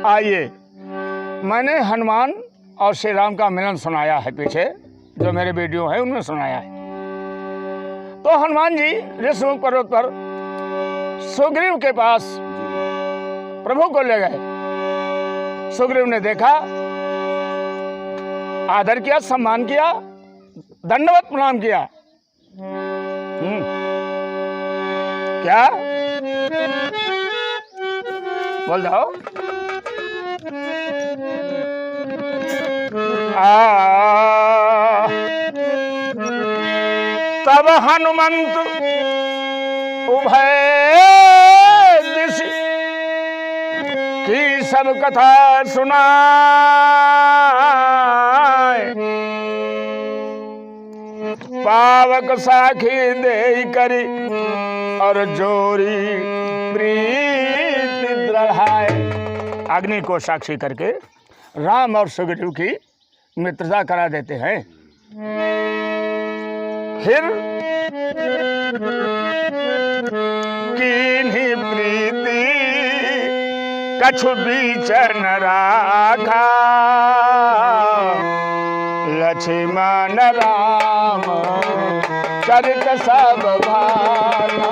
आइए, मैंने हनुमान और श्री राम का मिलन सुनाया है, पीछे जो मेरे वीडियो है उनमें सुनाया है। तो हनुमान जी ऋषिमुख पर्वत पर सुग्रीव के पास प्रभु को ले गए। सुग्रीव ने देखा, आदर किया, सम्मान किया, दंडवत प्रणाम किया। क्या बोल जाओ। तब हनुमंत उभय दिशि की सब कथा सुनाए, पावक साखी दे करी और जोरी प्रीति दृढ़ाए। अग्नि को साक्षी करके राम और सुग्रीव की मित्रता करा देते हैं। फिर कीन्ही प्रीति कछु बीच न राखा, लक्ष्मण राम चरित सब भाना।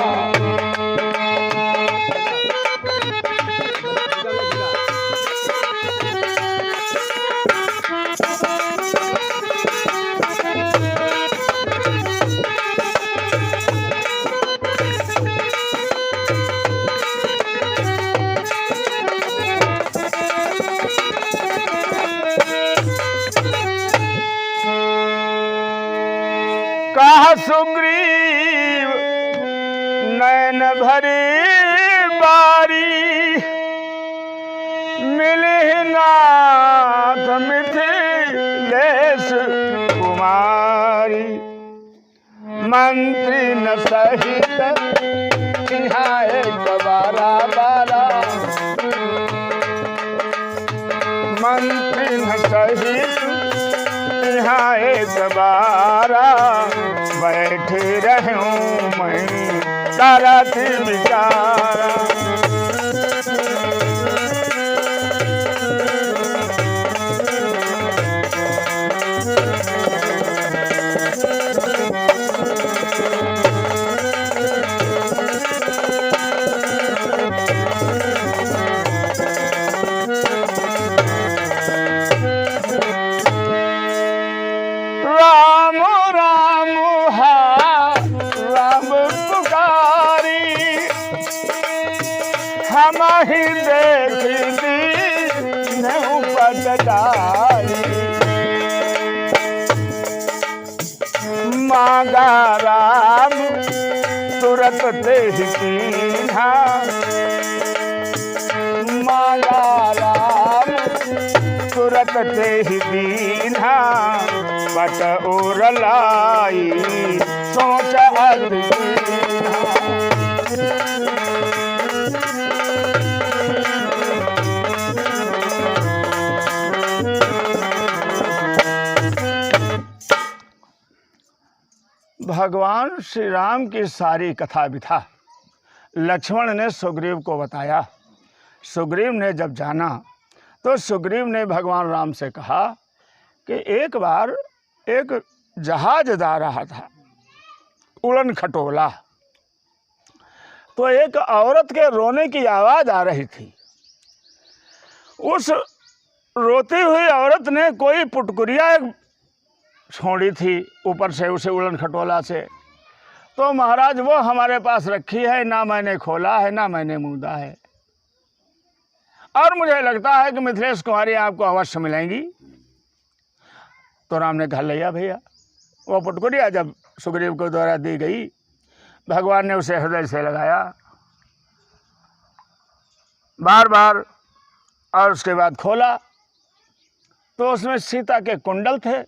कहा सुग्रीव नैन भरी बारी, मिली नाथ मिथिलेश कुमारी। मंत्री न सहित यहाँ एक बारा बारा, मंत्री न सहित यहाँ एक बारा। बैठे रहूं मैं तारा थी विचारा। ही देखी नहीं पटदारी, मांगा राम तुरत दे कीन्हा। मांगा राम तुरत दे दीन्हा, पट उर लाई सोच अदीन्हा। भगवान श्री राम की सारी कथा बिथा लक्ष्मण ने सुग्रीव को बताया। सुग्रीव ने जब जाना तो सुग्रीव ने भगवान राम से कहा कि एक बार एक जहाज जा रहा था, उड़न खटोला, तो एक औरत के रोने की आवाज़ आ रही थी। उस रोती हुई औरत ने कोई पुटकुरिया छोड़ी थी ऊपर से उसे उड़न खटोला से, तो महाराज वो हमारे पास रखी है, ना मैंने खोला है ना मैंने मूदा है, और मुझे लगता है कि मिथिलेश कुमारी आपको अवश्य मिलेंगी। तो राम ने कहा लिया भैया। वो पुटकुरिया जब सुग्रीव को द्वारा दी गई, भगवान ने उसे हृदय से लगाया बार बार, और उसके बाद खोला तो उसमें सीता के कुंडल थे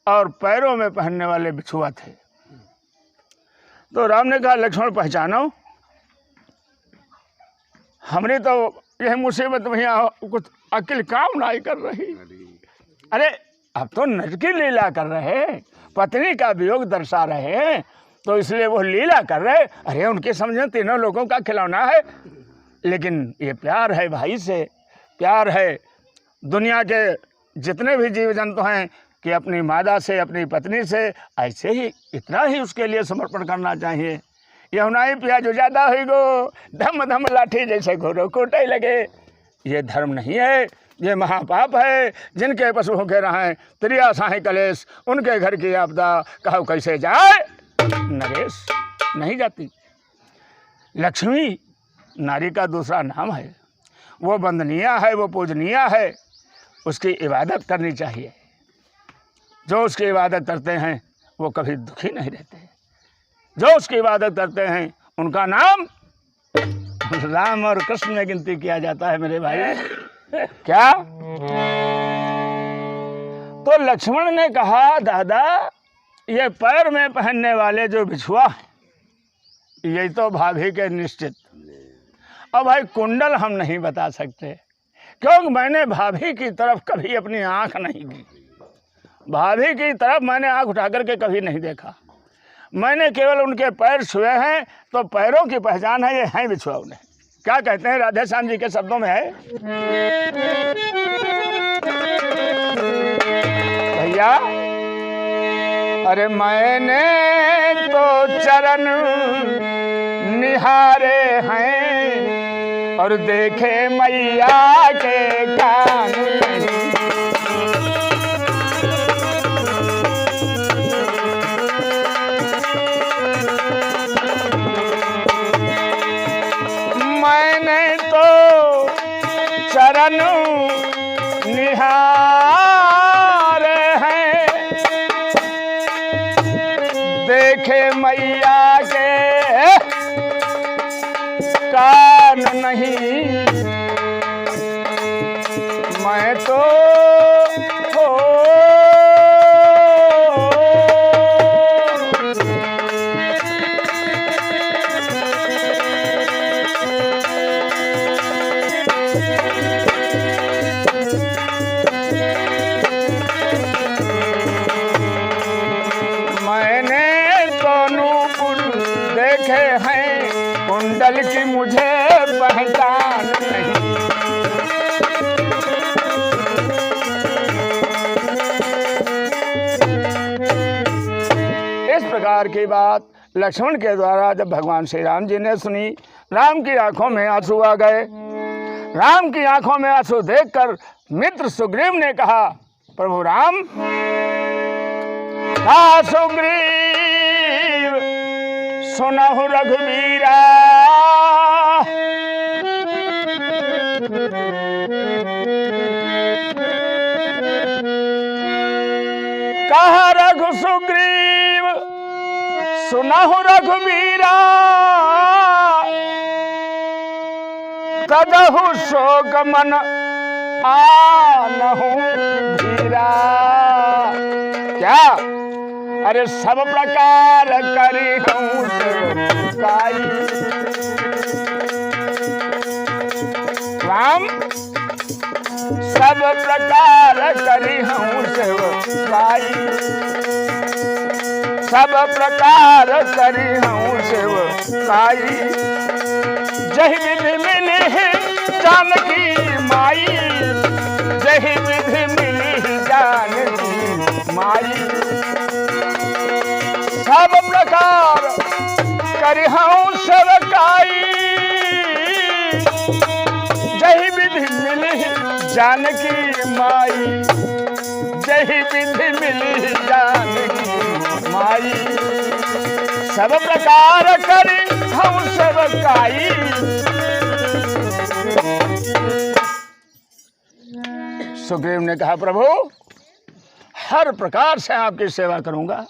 और पैरों में पहनने वाले बिछुआ थे। तो राम ने कहा लक्ष्मण पहचानो, हमने तो यह मुसीबत भैया कुछ अकिल काम नहीं कर रही। अरे अब तो नर की लीला कर रहे हैं, पत्नी का वियोग दर्शा रहे हैं, तो इसलिए वो लीला कर रहे। अरे उनके समझ तीनों लोगों का खिलौना है, लेकिन ये प्यार है भाई से, प्यार है दुनिया के जितने भी जीव जंतु हैं कि अपनी मादा से, अपनी पत्नी से ऐसे ही इतना ही उसके लिए समर्पण करना चाहिए। यहुनाई पिया जो ज़्यादा हुई गो, धम धम लाठी जैसे घोड़ों कोटे लगे। ये धर्म नहीं है, ये महापाप है। जिनके पशु होके रहें त्रिया साहे कलेश, उनके घर की आपदा कहो कैसे जाए नरेश, नहीं जाती। लक्ष्मी नारी का दूसरा नाम है, वो वंदनीय है, वो पूजनीय है, उसकी इबादत करनी चाहिए। जो उसकी इबादत करते हैं वो कभी दुखी नहीं रहते। जो उसकी इबादत करते हैं उनका नाम राम और कृष्ण में गिनती किया जाता है मेरे भाई। क्या? तो लक्ष्मण ने कहा दादा ये पैर में पहनने वाले जो बिछुआ है यही तो भाभी के निश्चित। अब भाई कुंडल हम नहीं बता सकते क्योंकि मैंने भाभी की तरफ कभी अपनी आंख नहीं की। भाभी की तरफ मैंने आंख उठा करके कभी नहीं देखा। मैंने केवल उनके पैर छुए हैं तो पैरों की पहचान है, ये हैं बिछुआ उन्हें। क्या कहते हैं राधे श्याम जी के शब्दों में है भैया, अरे मैंने तो चरण निहारे हैं और देखे मैया के कान नहीं। मैंने तो चरण निहारे हैं, देखे मैया के कान नहीं। मैं तो कुंडल की मुझे पहचान नहीं। इस प्रकार की बात लक्ष्मण के द्वारा जब भगवान श्री राम जी ने सुनी, राम की आंखों में आंसू आ गए। राम की आंखों में आंसू देखकर मित्र सुग्रीव ने कहा प्रभु राम, सुग्रीव सुनहु रघुवीरा, कहा रघु सुग्रीव सुनहु रघुवीरा, तदहु शोक मन आनहु धीरा। क्या? अरे सब प्रकार करी हूँ सेवकाई। राम सब प्रकार करी हूँ सेवकाई, सब प्रकार करी हूँ सेवकाई। जही विधि मिली है जानकी माई, जही विधि मिली जानकी माई। सब प्रकार करिहूँ सेवकाई, जही विधि मिली जानकी माई, जही विधि मिली जानकी माई। सब प्रकार करिहूँ सेवकाई। सुग्रीव ने कहा प्रभु हर प्रकार से आपकी सेवा करूंगा,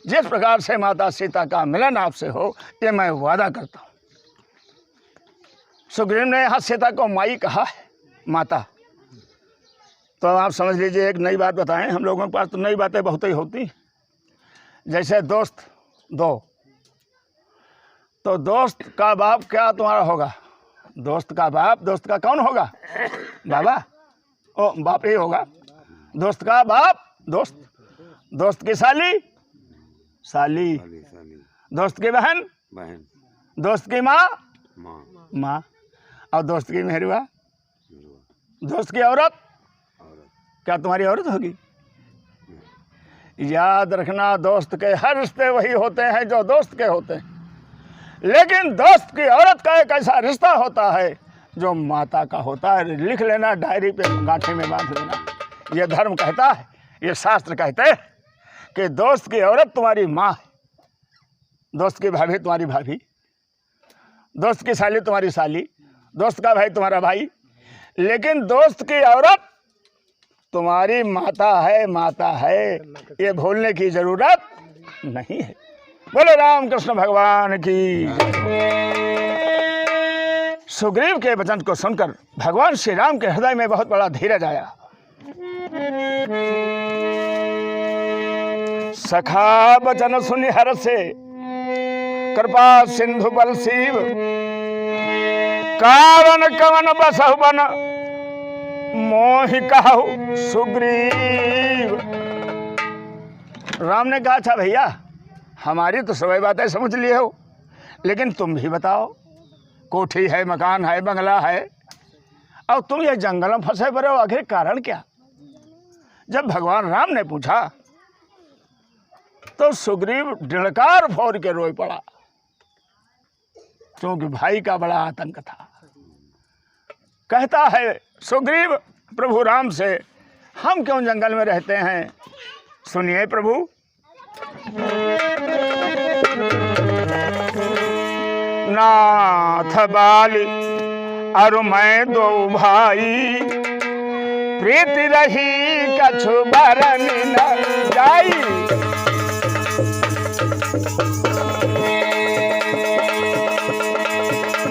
जिस प्रकार से माता सीता का मिलन आपसे हो ये मैं वादा करता हूँ। सुग्रीव ने यहाँ सीता को माई कहा है, माता। तो आप समझ लीजिए एक नई बात बताएं, हम लोगों के पास तो नई बातें बहुत ही होती। जैसे दोस्त दो, तो दोस्त का बाप क्या तुम्हारा होगा? दोस्त का बाप, दोस्त का कौन होगा? बाबा, ओ बाप ही होगा। दोस्त का बाप दोस्त, दोस्त की साली साली, दोस्त की बहन बहन, दोस्त की माँ माँ। और दोस्त की मेहरुआ, दोस्त की औरत, क्या तुम्हारी औरत होगी? याद रखना, दोस्त के हर रिश्ते वही होते हैं जो दोस्त के होते हैं, लेकिन दोस्त की औरत का एक ऐसा रिश्ता होता है जो माता का होता है। लिख लेना, डायरी पे गांठी में बांध लेना। ये धर्म कहता है, ये शास्त्र कहते हैं कि दोस्त की औरत तुम्हारी माँ है, दोस्त की भाभी तुम्हारी भाभी, दोस्त की साली तुम्हारी साली, दोस्त का भाई तुम्हारा भाई, लेकिन दोस्त की औरत तुम्हारी माता है, माता है, ये भूलने की जरूरत नहीं है। बोले रामकृष्ण भगवान की। सुग्रीव के वचन को सुनकर भगवान श्री राम के हृदय में बहुत बड़ा धीरज आया। सखा वचन सुनि हर से कृपा सिंधु बल शिव, कारण कवन बसहु बन मोहि कहु सुग्रीव। राम ने कहा, अच्छा भैया, हमारी तो सभी बातें समझ लिए हो, लेकिन तुम भी बताओ, कोठी है, मकान है, बंगला है, और तुम ये जंगल में फंसे पड़े हो, आखिर कारण क्या? जब भगवान राम ने पूछा तो सुग्रीव डिड़कार फोड़ के रोई पड़ा, क्योंकि भाई का बड़ा आतंक था। कहता है सुग्रीव प्रभु राम से, हम क्यों जंगल में रहते हैं? सुनिए प्रभु। नाथ बाली अरु मैं दो भाई, प्रीति रही कछु बरन न जाई।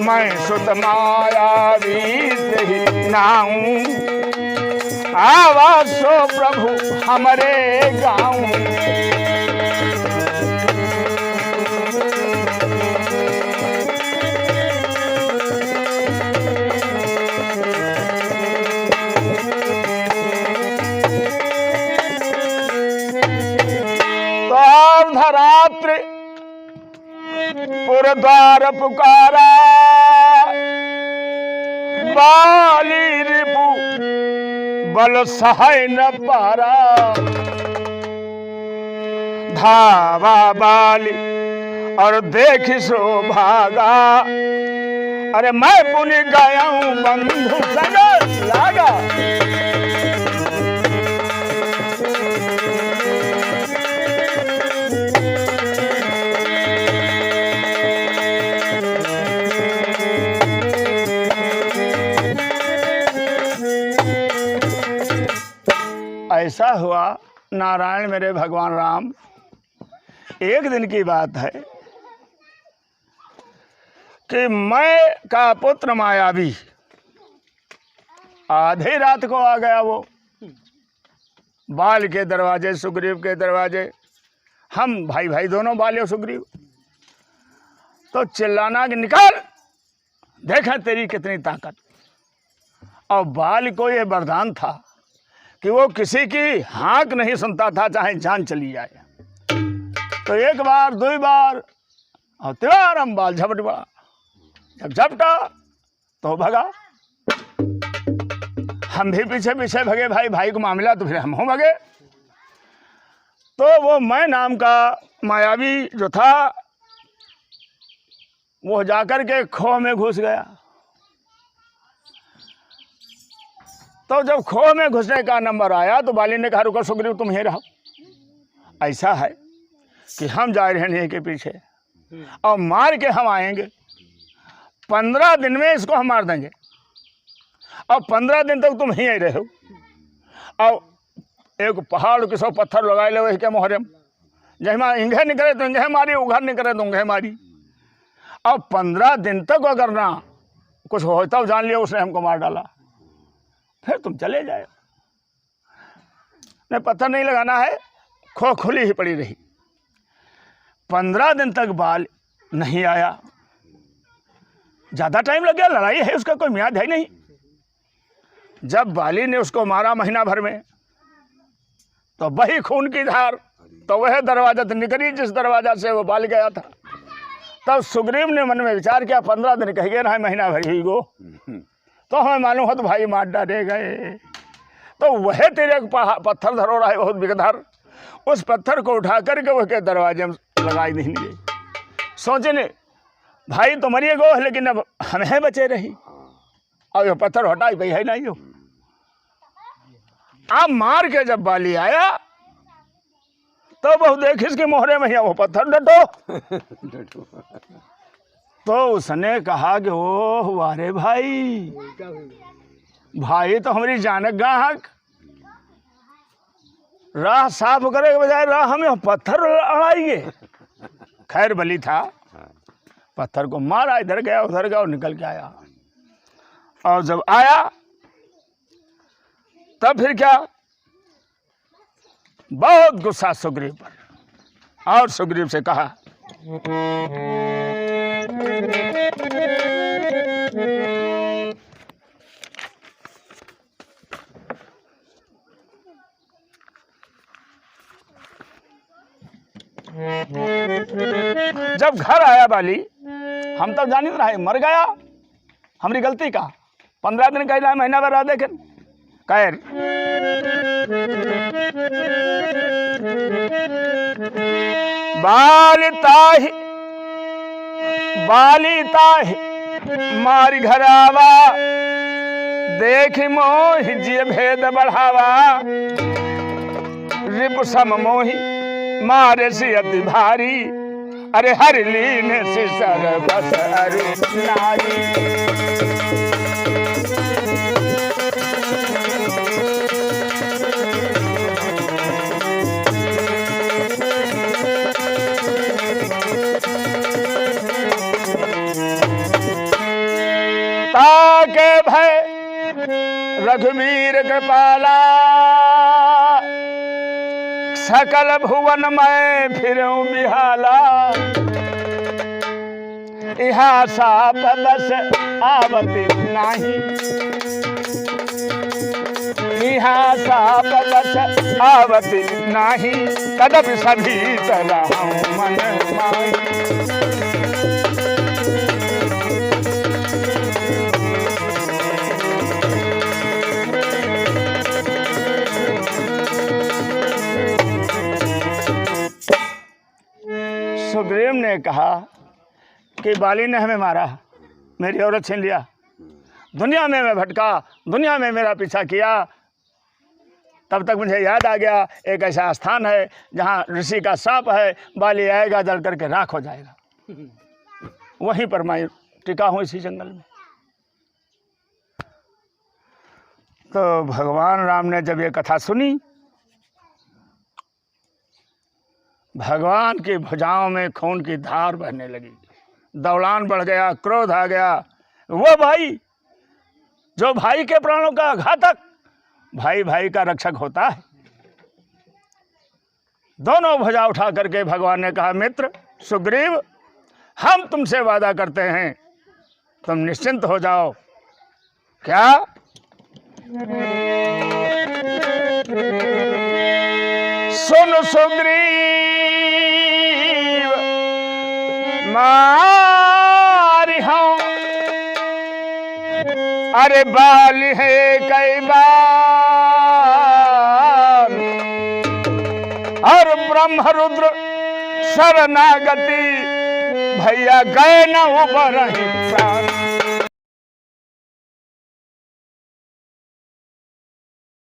मैं सुत मायावी ही नाऊं, आवासो प्रभु हमरे गाँव। तो धरात्र पुरद्वार पुकारा, बाली रिपु बल सहाय न पारा। धावा बाली और देख सो भागा, अरे मैं पुनि गया हूँ बंधु संग लागा। ऐसा हुआ नारायण मेरे भगवान राम, एक दिन की बात है कि मैं का पुत्र मायावी आधी रात को आ गया। वो बाल के दरवाजे, सुग्रीव के दरवाजे, हम भाई भाई दोनों बाल और सुग्रीव, तो चिल्लाना कि निकाल, देखा तेरी कितनी ताकत। और बाल को ये वरदान था कि वो किसी की हाँक नहीं सुनता था, चाहे जान चली जाए। तो एक बार, दो बार, और त्योहार हम बाल झपट पड़ा। जब झपटा तो भगा, हम भी पीछे पीछे भगे। भाई भाई को मामला तो फिर हम हो भगे। तो वो मैं नाम का मायावी जो था, वो जाकर के खो में घुस गया। तो जब खो में घुसने का नंबर आया तो बाली ने कहा, रुको सुग्रीव तुम ही रहो। ऐसा है कि हम जा रहे हैं के पीछे और मार के हम आएंगे, 15 दिन में इसको हम मार देंगे, और 15 दिन तक तुम ही रहो। और एक पहाड़ के सौ पत्थर लगाए ले, वही के मोहरम, जहाँ इंगे निकले तो इंगे मारी, उघर निकले तो उंगे मारी। और 15 दिन तक अगर ना कुछ होता जान लिया उसने हमको मार डाला, फिर तुम चले जाए। नहीं, पत्थर नहीं लगाना है, खो खुली ही पड़ी रही। 15 दिन तक बाल नहीं आया, ज्यादा टाइम लग गया, लड़ाई है उसका कोई म्याद है नहीं। जब बाली ने उसको मारा महीना भर में, तो वही खून की धार, तो वह दरवाजा निकली जिस दरवाजा से वो बाल गया था। तब सुग्रीव ने मन में विचार किया 15 दिन कह गए ना, महीना भर ही गो तो हमें मालूम हो तो भाई मार डाले गए। तो वह तेरे एक पत्थर धरो रहा है बहुत बिगधर, उस पत्थर को उठा करके वह के दरवाजे में लगाई देंगे। सोचे ने भाई तो मरिए गो, लेकिन अब हमें बचे रही, अब ये पत्थर हटाई गई है नहीं हो। अब मार के जब बाली आया तो बहु देख इसके मोहरे में वो पत्थर डटो तो उसने कहा कि ओ वारे भाई, भाई तो हमारी जानक गाहक, राह साफ करे के बजाय राह हमें पत्थर अड़ाएंगे। खैर बली था, पत्थर को मारा, इधर गया उधर गया और निकल के आया। और जब आया तब फिर क्या, बहुत गुस्सा सुग्रीव पर, और सुग्रीव से कहा जब घर आया बाली, हम तब जानी रहे मर गया, हमारी गलती का 15 दिन कहना महीना भर रहा देखे कैर। बाली ताही मारी घर आवा, देख मोहि जिय भेद बढ़ावा, रिप सम मोहि मारे से अति भारी, अरे हर लीन से सर बस अरु नारी। ताके भय रघुवीर कृपाला, सकल भुवन में फिरूं बिहाला, यहाँ साप बस आवती नाही, यहाँ साप बस आवती नाही, कदम सभी तरह मन माही। सुग्रीव ने कहा कि बाली ने हमें मारा, मेरी औरत छीन लिया, दुनिया में मैं भटका, दुनिया में मेरा पीछा किया, तब तक मुझे याद आ गया एक ऐसा स्थान है जहाँ ऋषि का सांप है, बाली आएगा जल करके राख हो जाएगा, वहीं पर मैं टिका हूँ इसी जंगल में। तो भगवान राम ने जब ये कथा सुनी, भगवान की भुजाओं में खून की धार बहने लगी, दौड़ान बढ़ गया, क्रोध आ गया। वो भाई जो भाई के प्राणों का घातक, भाई भाई का रक्षक होता है। दोनों भुजा उठा करके भगवान ने कहा, मित्र सुग्रीव, हम तुमसे वादा करते हैं, तुम निश्चिंत हो जाओ। क्या? सुन सुग्रीव मारी हूं, अरे बाल है कई बार, और ब्रह्म रुद्र शरणागति, भैया गए न उबर प्राण।